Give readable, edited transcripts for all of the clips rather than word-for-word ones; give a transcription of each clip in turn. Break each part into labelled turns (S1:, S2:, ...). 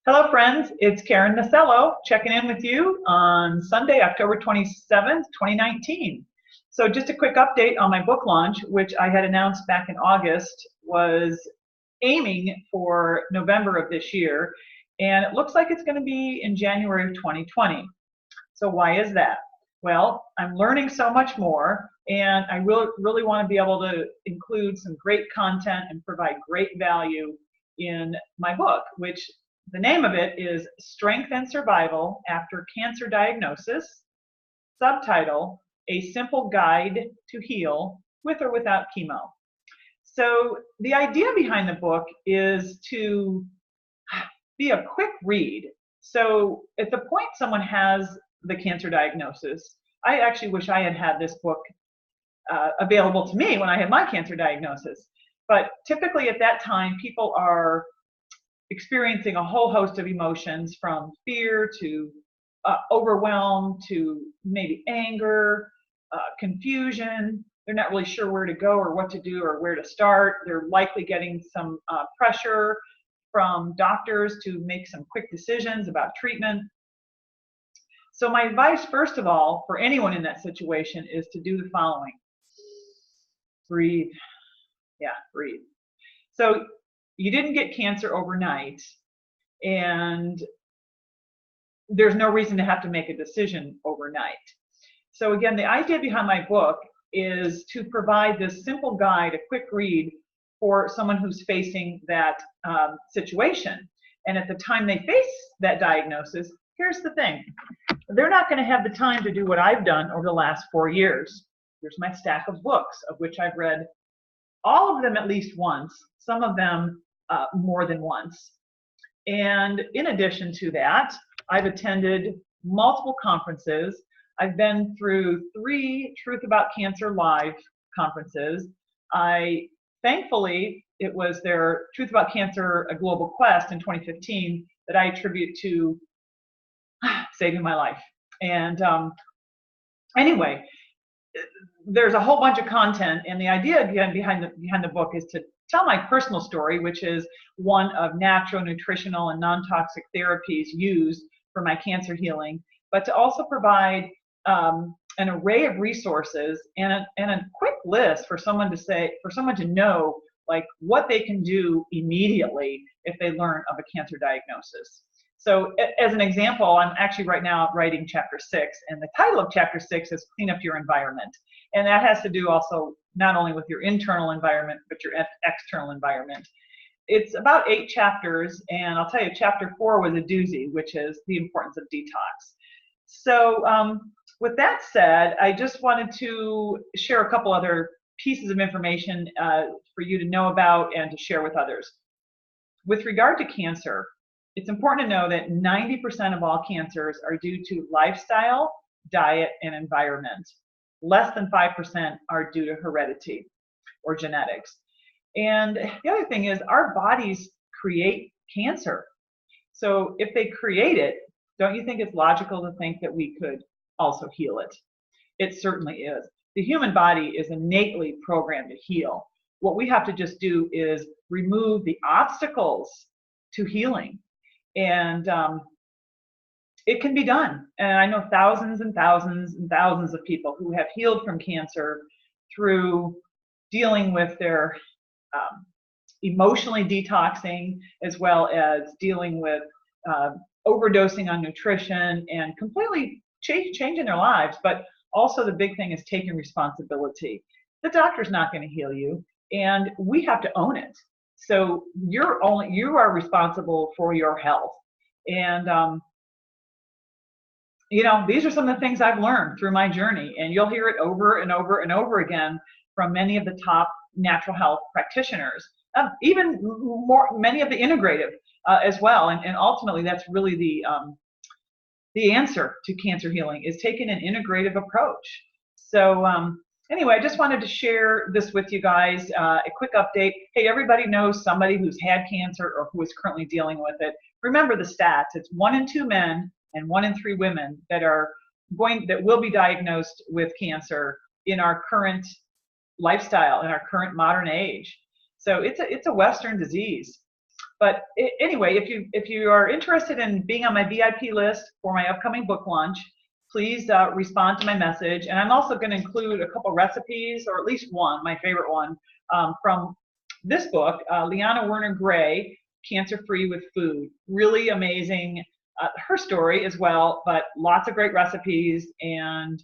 S1: Hello, friends. It's Karen Nasello checking in with you on Sunday, October 27th, 2019. So just a quick update on my book launch, which I had announced back in August, was aiming for November of this year, and it looks like it's going to be in January of 2020. So why is that? Well, I'm learning so much more, and I really want to be able to include some great content and provide great value in my book, which the name of it is Strength and Survival After Cancer Diagnosis, subtitle, A Simple Guide to Heal with or Without Chemo. So the idea behind the book is to be a quick read. So at the point someone has the cancer diagnosis, I actually wish I had had this book available to me when I had my cancer diagnosis. But typically at that time, people are experiencing a whole host of emotions, from fear to overwhelm to maybe anger, confusion. They're not really sure where to go or what to do or where to start. They're likely getting some pressure from doctors to make some quick decisions about treatment. So my advice, first of all, for anyone in that situation is to do the following. Breathe. Yeah, breathe. So you didn't get cancer overnight, and there's no reason to have to make a decision overnight. So again, the idea behind my book is to provide this simple guide, a quick read for someone who's facing that situation. And at the time they face that diagnosis, here's the thing. They're not going to have the time to do what I've done over the last 4 years. Here's my stack of books, of which I've read all of them at least once, some of them more than once. And in addition to that, I've attended multiple conferences. I've been through 3 Truth About Cancer Live conferences. Thankfully, it was their Truth About Cancer, A Global Quest in 2015 that I attribute to saving my life. And anyway, there's a whole bunch of content, and the idea again behind the book is to tell my personal story, which is one of natural, nutritional, and non-toxic therapies used for my cancer healing, but to also provide an array of resources and a quick list for someone to know like what they can do immediately if they learn of a cancer diagnosis. So as an example, I'm actually right now writing chapter 6, and the title of chapter 6 is Clean Up Your Environment. And that has to do also not only with your internal environment, but your external environment. It's about 8 chapters, and I'll tell you, chapter 4 was a doozy, which is the importance of detox. So with that said, I just wanted to share a couple other pieces of information for you to know about and to share with others. With regard to cancer, it's important to know that 90% of all cancers are due to lifestyle, diet, and environment. Less than 5% are due to heredity or genetics. And the other thing is our bodies create cancer. So if they create it, don't you think it's logical to think that we could also heal it? It certainly is. The human body is innately programmed to heal. What we have to just do is remove the obstacles to healing. And it can be done. And I know thousands and thousands and thousands of people who have healed from cancer through dealing with their emotionally detoxing, as well as dealing with overdosing on nutrition and completely changing their lives. But also the big thing is taking responsibility. The doctor's not going to heal you, and we have to own it. So you are responsible for your health. And these are some of the things I've learned through my journey, and you'll hear it over and over and over again from many of the top natural health practitioners, even many of the integrative as well. And ultimately, that's really the answer to cancer healing, is taking an integrative approach. So anyway, I just wanted to share this with you guys, a quick update. Hey, everybody knows somebody who's had cancer or who is currently dealing with it. Remember the stats. It's 1 in 2 men and 1 in 3 women that will be diagnosed with cancer in our current lifestyle, in our current modern age. So it's a Western disease. But anyway, if you are interested in being on my VIP list for my upcoming book launch, please respond to my message. And I'm also going to include a couple recipes, or at least one, my favorite one, from this book, Leanna Werner Gray, Cancer Free with Food. Really amazing, her story as well, but lots of great recipes and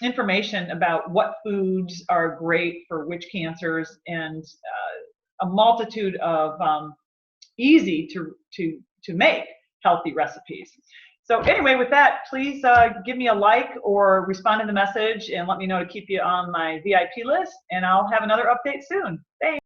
S1: information about what foods are great for which cancers, and a multitude of easy to make healthy recipes. So anyway, with that, please give me a like or respond to the message and let me know to keep you on my VIP list, and I'll have another update soon. Thanks.